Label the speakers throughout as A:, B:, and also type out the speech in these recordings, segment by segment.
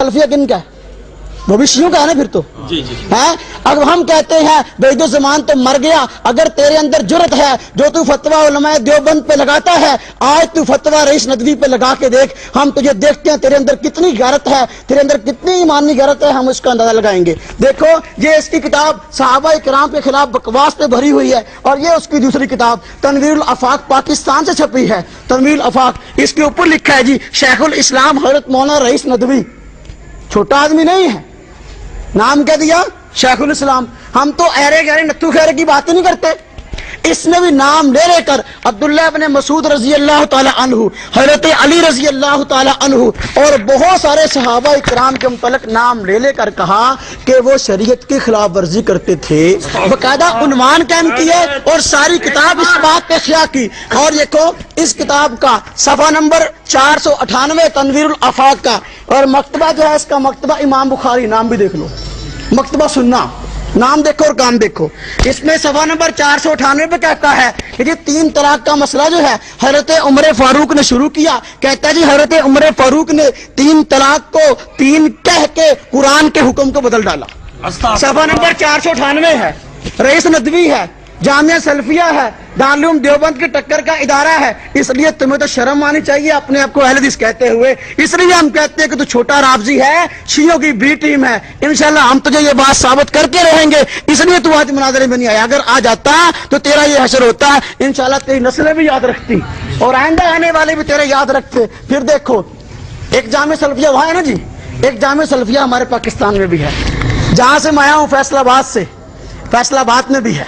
A: सल्फिया किन का है? वो भी शियों का है ना फिर तो है। अब हम कहते हैं बैदो ज़मान तो मर गया, अगर तेरे अंदर जुर्रत है जो तू फतवा उलमाए देवबंद पे लगाता है, आज तू फतवा रईस नदवी पे लगा के देख, हम तुझे देखते हैं तेरे अंदर कितनी गैरत है, तेरे अंदर कितनी ईमानी गैरत है, हम उसका अंदाजा लगाएंगे। देखो ये इसकी किताब सहाबा इकराम के खिलाफ बकवास पे भरी हुई है, और ये उसकी दूसरी किताब तनवीरुल आफाक पाकिस्तान से छपी है। तनवीरुल आफाक, इसके ऊपर लिखा है जी शेखुल इस्लाम हजरत मौलाना रईस नदवी, छोटा आदमी नहीं है, नाम क्या दिया? शेखुल इस्लाम। हम तो अहरे गहरे नत्थू खैरे की बातें नहीं करते, इसने भी नाम ले लेकर अब्दुल्लाह इब्न मसूद रजी अल्लाह ताला अन्हु, हजरत अली रजी अल्लाह ताला अन्हु और बहुत सारे सहाबा इकराम के मुतल्लिक नाम ले लेकर कहा कि वो शरीयत की खिलाफ वर्जी करते थे। बकायदा उन्वान कायम किए और सारी किताब इस बात पे खिया की। और देखो इस किताब का सफा नंबर 498 तनवीरुल आफाक का, और मकतबा जो है इसका मकतबा इमाम बुखारी, नाम भी देख लो, मकतबा सुन्ना, नाम देखो और काम देखो। इसमें सफा नंबर 498 पे कहता है कि ये 3 तलाक का मसला जो है हजरत उमर फारूक ने शुरू किया। कहता है जी हजरत उमर फारूक ने 3 तलाक को 3 कह के कुरान के हुक्म को बदल डाला। सफा नंबर 498 है, रईस नदवी है, जामिया सल्फिया है, दारुल देवबंद की टक्कर का इदारा है। इसलिए तुम्हें तो शर्म आनी चाहिए अपने आप को अहले हदीस कहते हुए। इसलिए हम कहते हैं कि तू छोटा राबजी है, शियों की बी टीम है। इंशाल्लाह हम तुझे ये बात साबित करके रहेंगे, इसलिए तू आज मुनाजरे में नहीं आया। अगर आ जाता तो तेरा ये हशर होता, इंशाल्लाह तेरी नस्लें भी याद रखती और आइंदा आने वाले भी तेरे याद रखते। फिर देखो एक जामिया सल्फिया वहां है ना जी, एक जामिया सल्फिया हमारे पाकिस्तान में भी है, जहां से मैं आया हूं फैसलाबाद से, फैसलाबाद में भी है।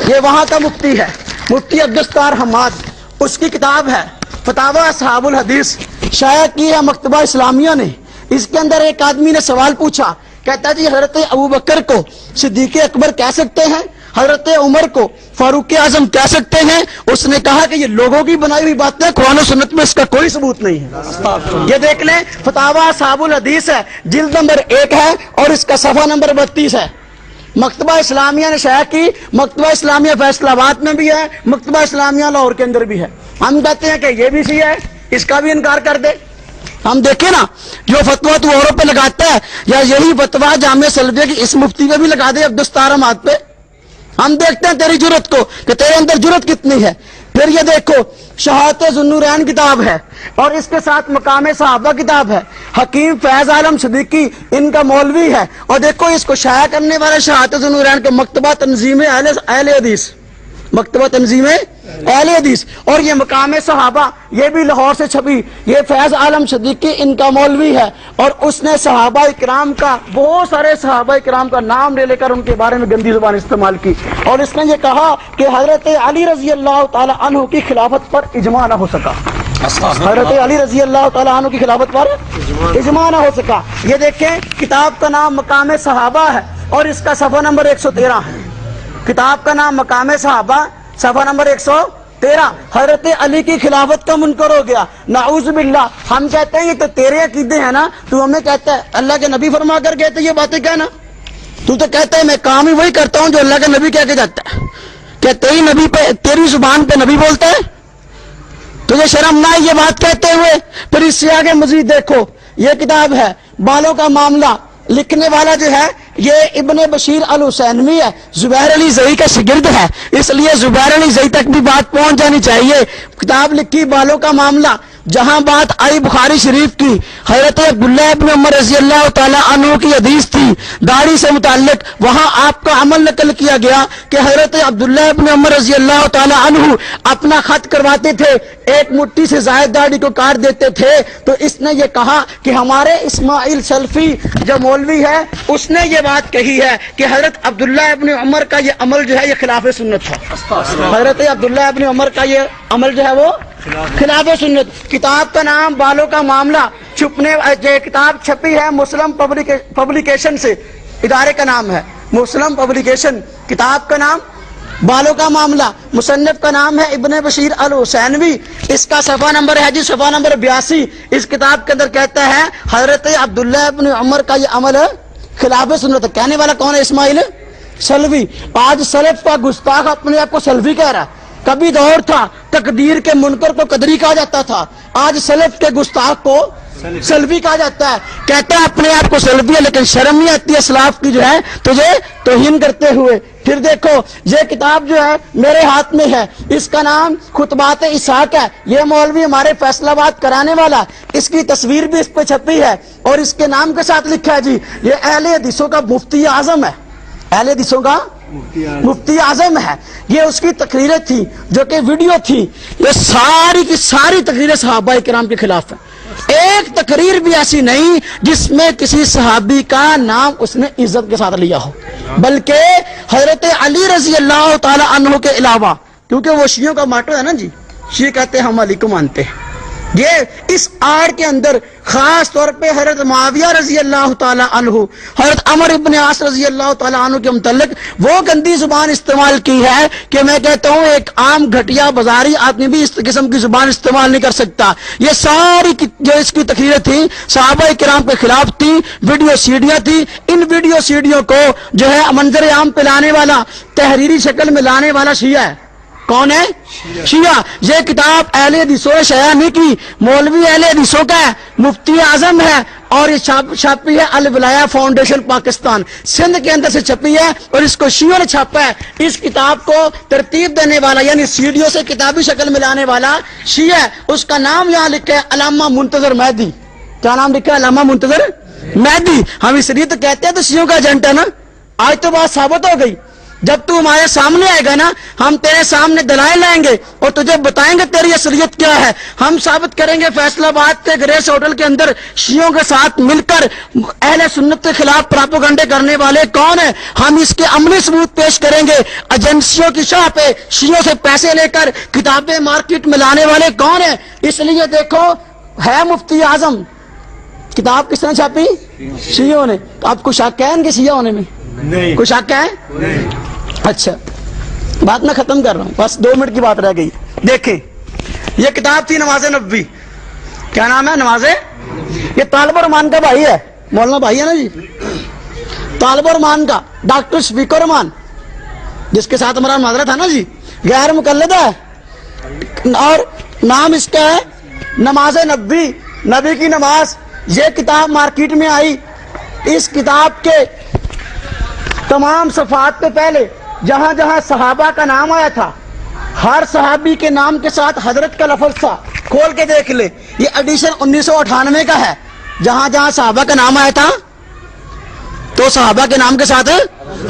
A: ये वहां का मुफ्ती है, मुफ्ती अब्दुस्तार हम्माद, उसकी किताब है फतावा असहाबुल हदीस, शाया की है मकतबा इस्लामिया ने। इसके अंदर एक आदमी ने सवाल पूछा, कहता जी हजरत अबू बकर को सिद्दीक अकबर कह सकते हैं, हजरत उमर को फारूक आजम कह सकते हैं? उसने कहा कि ये लोगों की बनाई हुई बातें, कुरान और सुन्नत में इसका कोई सबूत नहीं है। ये देख लें, फतावा असहाबुल हदीस है, जिल्द नंबर 1 है और इसका सफा नंबर 32 है। मकतबा इस्लामिया ने शाया की, मकतबा इस्लामिया फैसलाबाद में भी है, मकतबा इस्लामिया लाहौर के अंदर भी है। हम कहते हैं कि ये भी सी है, इसका भी इनकार कर दे। हम देखें ना, जो फतवा तू औरों पे लगाता है, या यही फतवा जामिया सल्फिया की इस मुफ्ती पे भी लगा दे अब्दुस्तार हम्माद पे। हम देखते हैं तेरी जुर्रत को कि तेरे अंदर जुर्रत कितनी है। फिर ये देखो शहादत ज़ुन्नूरैन किताब है और इसके साथ मकाम सहाबा किताब है, हकीम फैज आलम सिद्दीकी इनका मौलवी है। और देखो इसको शाया करने वाले शहादत ज़ुन्नूरैन के मकतबा तंजीम अहले हदीस, मकतबा तंजीम अहले हदीस। और ये मकाम सहाबा ये भी लाहौर से छपी, ये फैज आलम सिद्दीकी इनका मौलवी है। और उसने सहाबा इकराम का, बहुत सारे सहाबा इकराम का नाम ले लेकर उनके बारे में गंदी जुबान इस्तेमाल की। और इसने ये कहा कि हजरत अली रजी अल्लाह ताला अन्हु की खिलाफत पर इजमा ना हो सका, हजरत अली रजी अल्लाह ताला अन्हु की खिलाफत पर इजमा ना हो सका। ये देखें किताब का नाम मकाम सहाबा है और इसका सफा नंबर 113 है। किताब का नाम मकाम सहाबा, सफा नंबर 113। हजरत अली की खिलाफत का मुनकर हो गया, नाउज़ बिल्लाह। हम कहते हैं ये तो तेरे अकीदे हैं ना, तू हमें कहता है अल्लाह के नबी फरमा कर कहते ये बातें कहना। तू तो कहता है मैं काम ही वही करता हूं जो अल्लाह के नबी कह के जाता है। क्या तेरी नबी पे, तेरी जुबान पे नबी बोलता है? तुझे शर्म ना है ये बात कहते हुए? फिर इससे आगे मजीद देखो, ये किताब है बालों का मामला, लिखने वाला जो है ये इब्ने बशीर अल हुसैनवी है, जुबैर अली ज़ई का शिगिर्द है, इसलिए जुबैर अली ज़ई तक भी बात पहुंच जानी चाहिए। किताब लिखी बालों का मामला, जहां बात आई बुखारी शरीफ की, हजरत अब्दुल्लाह इब्न उमर रज़ी अल्लाह ताला अन्हु की हदीस थी दाढ़ी से मुताल्लिक, वहां आपका अमल नकल किया गया कि हजरत अब्दुल्लाह इब्न उमर रज़ी अल्लाह ताला अन्हु अपना खत करवाते थे, एक मुट्ठी से ज़ायद दाढ़ी को काट देते थे। तो इसने ये कहा कि हमारे इस्माइल सल्फी जो मौलवी है उसने ये बात कही है कि हजरत अब्दुल्लाह इब्न उमर का ये अमल जो है ये खिलाफ सुन्नत है। हजरत अब्दुल्लाह इब्न उमर का ये अमल जो है वो खिलाफ सुन्नत। किताब का नाम बालों का मामला, छुपने किताब छपी है मुस्लिम पब्लिकेशन से, इदारे का नाम है मुस्लिम पब्लिकेशन। किताब का नाम बालों का मामला, मुसन्निफ का नाम है इब्ने बशीर अल हुसैनवी। इसका सफा नंबर है जी सफा नंबर 82। इस किताब के अंदर कहता है हजरत अब्दुल्लाह इब्न उमर का ये अमल खिलाफ सुन्नत। कहने वाला कौन है? इस्माइल सल्फी। आज सलफ का गुस्ताख अपने आप को सल्फी कह रहा है। कभी दौर था तकदीर के मुनकर को कदरी कहा जाता था, آج سلف کے گستاخ کو سلفی کہا جاتا ہے. کہتا ہے اپنے آپ کو سلفی ہے، لیکن شرم نہیں آتی ہے اسلاف کی جو ہے تجھے توہین کرتے ہوئے. پھر دیکھو یہ کتاب جو ہے میرے ہاتھ میں ہے، اس کا نام خطبات اسحاق ہے. یہ مولوی ہمارے فیصلہ آباد کرانے والا، اس کی تصویر بھی اس پہ چھپی ہے اور اس کے نام کے ساتھ لکھا ہے جی یہ اہل حدیثوں کا مفتی اعظم ہے. اہل حدیثوں کا مفتی اعظم ہے. یہ اس کی تقریریں تھی جو کہ ویڈیو تھی. یہ ساری کی ساری تقریریں صحابہ کرام کے خلاف ہیں. ایک تقریر بھی ایسی نہیں جس میں کسی صحابی کا نام اس نے عزت کے ساتھ لیا ہو، بلکہ حضرت علی رضی اللہ تعالی عنہ کے علاوہ، کیونکہ وہ شیعوں کا ماٹو ہے نا جی، شیعہ کہتے ہیں ہم علی کو مانتے ہیں. یہ اس آڑ کے اندر خاص طور پہ حضرت معاویہ رضی اللہ تعالی عنہ، حضرت عمر ابن عاص رضی اللہ تعالی عنہ کے متعلق وہ گندی زبان استعمال کی ہے کہ میں کہتا ہوں ایک عام گھٹیا بازاری آدمی بھی اس قسم کی زبان استعمال نہیں کر سکتا. یہ ساری جو اس کی تقریریں تھیں صحابہ کرام کے خلاف تھی، ویڈیو سیڈیاں تھی. ان ویڈیو سیڈیوں کو جو ہے منظر عام پہ لانے والا، تحریری شکل میں لانے والا شیعہ ہے. کون ہے؟ شیعہ. یہ کتاب اہل حدیثوں نے شائع نہیں کی، مولوی اہل حدیثوں کا ہے، مفتی اعظم ہے، اور یہ چھاپی ہے الولایہ فاؤنڈیشن پاکستان سندھ کے اندر سے چھپی ہے، اور اس کو شیعوں نے چھاپا ہے. اس کتاب کو ترتیب دینے والا یعنی سیڈیوں سے کتابی شکل میں لانے والا شیعہ ہے. اس کا نام یہاں لکھا ہے علامہ منتظر مہدی. کیا نام لکھا ہے؟ علامہ منتظر مہدی. ہم اس لیے تو کہتے ہیں تو شیعوں کا ایجنٹ ہے نا. آج تو بات ثابت ہو گئی. جب تو ہمارے سامنے آئے گا نا، ہم تیرے سامنے دلائل لائیں گے اور تجھے بتائیں گے تیری اصلیت کیا ہے. ہم ثابت کریں گے فیصلہ آباد کے گریس ہوٹل کے اندر شیعوں کے ساتھ مل کر اہل سنت کے خلاف پراپیگنڈے کرنے والے کون ہیں. ہم اس کے عملی ثبوت پیش کریں گے. ایجنسیوں کی شاہ پہ شیعوں سے پیسے لے کر کتابیں مارکیٹ میں لانے والے کون ہیں. اس لیے دیکھو ہے مفتی اعظم، کتاب کس نے چھاپی؟ شیعوں نے. آپ کو شک ہے ان کے شیعہ ہونے میں؟ نہیں. کوئی شک ہے؟ اچھا بات میں ختم کر رہا ہوں، بس 2 منٹ کی بات رہ گئی. دیکھیں یہ کتاب تھی نماز نبوی. کیا نام ہے؟ نماز. یہ طالب الرحمان کا بھائی ہے، مولانا بھائی ہے نا جی، طالب الرحمان کا، ڈاکٹر شفیق الرحمان جس کے ساتھ ہمارا مناظرہ تھا نا جی، غیر مقلد ہے اور نام اس کا ہے نماز نبوی، نبی کی نماز. یہ کتاب مارکیٹ میں آئی. اس کتاب کے تمام صفحات پہ پہلے جہاں جہاں صحابہ کا نام آیا تھا ہر صحابی کے نام کے ساتھ حضرت کا لفظ تھا. کھول کے دیکھ لے، یہ ایڈیشن 1998 کا ہے. جہاں جہاں صحابہ کا نام آیا تھا تو صحابہ کے نام کے ساتھ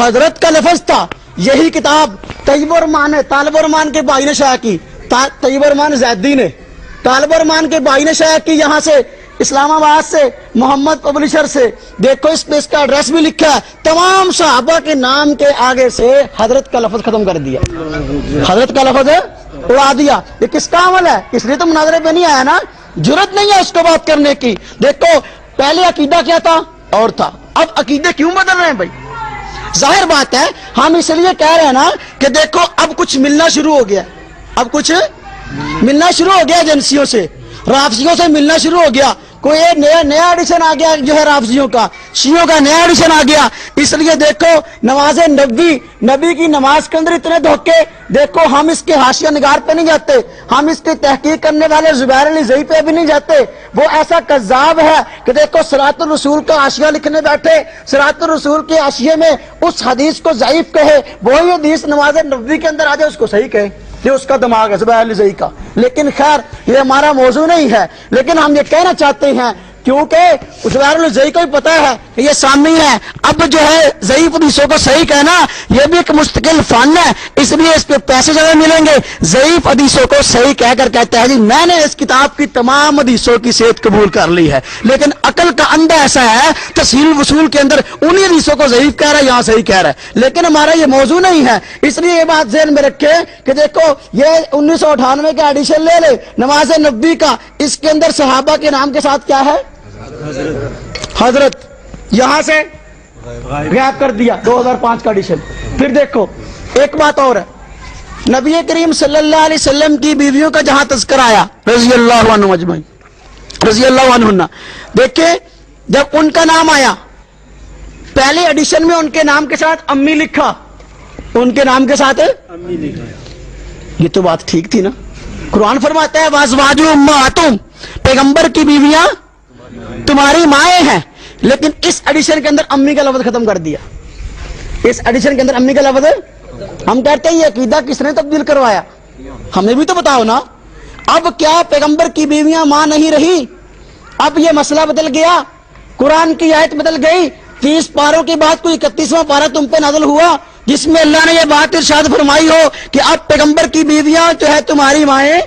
A: حضرت کا لفظ تھا. یہی کتاب طیب الرحمان ہے، طالب الرحمان کے بھائی نے شائع کی. طیب الرحمان زیدی نے، طالب الرحمان کے بھائی نے شائع کی یہاں سے اسلام آباد سے، محمد پبلشر سے. دیکھو اس پہ اس کا ایڈریس بھی لکھا ہے. تمام صحابہ کے نام کے آگے سے حضرت کا لفظ ختم کر دیا، حضرت کا لفظ اڑا دیا. یہ کس کا عمل ہے؟ اس لیے تو مناظرے پہ نہیں آیا نا، جرت نہیں ہے اس کو بات کرنے کی. دیکھو پہلے عقیدہ کیا تھا اور تھا، اب عقیدے کیوں بدل رہے ہیں بھائی؟ ظاہر بات ہے ہم اس لیے کہہ رہے ہیں نا کہ دیکھو اب کچھ ملنا شروع ہو گیا، اب کچھ ملنا شروع ہو گیا ایجنسیوں سے، رافضیوں سے ملنا شروع ہو گیا. کوئی نیا ایڈیشن آ گیا جو ہے رافضیوں کا، شیعوں کا نیا ایڈیشن آ گیا. اس لیے دیکھو نماز نبوی، نبی کی نماز کے اندر اتنے دھوکے. دیکھو ہم اس کے حاشیہ نگار پہ نہیں جاتے، ہم اس کی تحقیق کرنے والے زبیر علی زئی پہ بھی نہیں جاتے. وہ ایسا کذاب ہے کہ دیکھو صراط الرسول کا حاشیہ لکھنے بیٹھے، صراط الرسول کے حاشیے میں اس حدیث کو ضعیف کہے، وہی حدیث نماز نبوی کے اندر آ جائے اس کو صحیح کہے. یہ اس کا دماغ ہے زبیر علی زئی کا. لیکن خیر یہ ہمارا موضوع نہیں ہے، لیکن ہم یہ کہنا چاہتے ہیں کیونکہ زبیر علی زئی کو بھی پتا ہے کہ یہ سامعین ہے. اب جو ہے ضعیف حدیثوں کو صحیح کہنا یہ بھی ایک مستقل فن ہے، اس لیے اس پہ پیسے زیادہ ملیں گے. ضعیف حدیثوں کو صحیح کہہ کر کہتا ہے جی میں نے اس کتاب کی تمام حدیثوں کی صحت قبول کر لی ہے، لیکن عقل کا اندھا ایسا ہے تفصیل وصول کے اندر انہی حدیثوں کو ضعیف کہہ رہا ہے، یہاں صحیح کہہ رہا ہے. لیکن ہمارا یہ موضوع نہیں ہے، اس لیے یہ بات ذہن میں رکھے کہ دیکھو یہ 1998 کا ایڈیشن لے لے نماز نبوی کا، اس کے اندر صحابہ کے نام کے ساتھ کیا ہے؟ حضرت. یہاں سے غائب کر دیا 2005 کا ایڈیشن. پھر دیکھو ایک بات اور ہے، نبی کریم صلی اللہ علیہ وسلم کی بیویوں کا جہاں تذکرہ آیا رضی اللہ عنہ اجمعین، رضی اللہ عنہ، دیکھیں جب ان کا نام آیا پہلے ایڈیشن میں ان کے نام کے ساتھ امی لکھا، ان کے نام کے ساتھ امی لکھا. یہ تو بات ٹھیک تھی نا. قرآن فرماتا ہے وازواجو امہاتہم، पैगंबर की बीवियां तुम्हारी माएँ हैं, लेकिन इस एडिशन के अंदर अम्मी का लफ्ज खत्म कर दिया। इस एडिशन के अंदर अम्मी का लफ्ज, हम कहते हैं ये अकीदा किसने तब्दील करवाया, हमें भी तो बताओ ना। अब क्या पैगंबर की बीवियां मां नहीं रही, अब ये मसला बदल गया, कुरान की आयत बदल गई। 30 पारों के बाद कोई 31वां पारा तुम पे नाज़िल हुआ जिसमें अल्लाह ने ये बात इरशाद फरमाई हो कि अब पैगंबर की बीवियां जो है तुम्हारी माएँ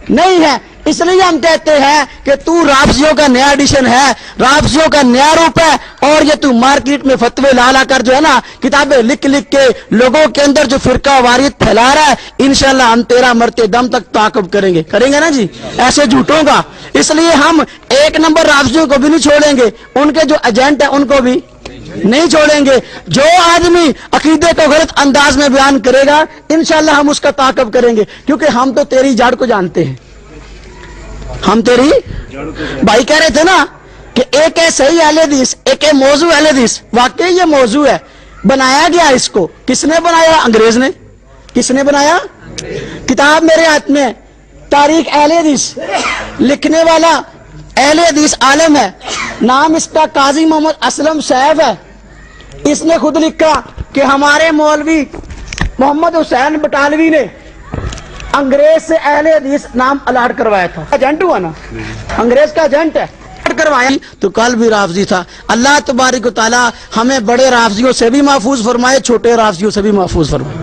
A: नहीं है। इसलिए हम कहते हैं कि तू राफजियों का नया एडिशन है, राफजियों का नया रूप है, और ये तू मार्केट में फतवे ला ला कर जो है ना किताबें लिख लिख के लोगों के अंदर जो फिरका वारियत फैला रहा है, इंशाल्लाह हम तेरा मरते दम तक ताक़ब करेंगे ना जी ऐसे झूठों का। इसलिए हम 1 नंबर राफजियों को भी नहीं छोड़ेंगे, उनके जो एजेंट है उनको भी नहीं छोड़ेंगे। जो आदमी अकीदे को गलत अंदाज में बयान करेगा इंशाल्लाह हम उसका ताक़ब करेंगे, क्योंकि हम तो तेरी जड़ को जानते हैं। हम तेरी भाई कह रहे थे ना कि एक है सही अहले हदीस, एक है मौजू अहले हदीस। वाकई ये मौजू है, बनाया गया इसको किसने बनाया, अंग्रेज ने। किसने बनाया, किताब मेरे हाथ में, तारीख अहले हदीस, लिखने वाला अहले हदीस आलम है, नाम इसका काजी मोहम्मद असलम साहब है। इसने खुद लिखा कि हमारे मौलवी मोहम्मद हुसैन बटालवी ने अंग्रेज से अहले हदीस नाम अलाट करवाया था। एजेंट हुआ ना, अंग्रेज का एजेंट है, करवाया तो कल भी राफजी था। अल्लाह तबारक व तआला हमें बड़े राफजियों से भी महफूज फरमाए, छोटे राफजियों से भी महफूज फरमाए।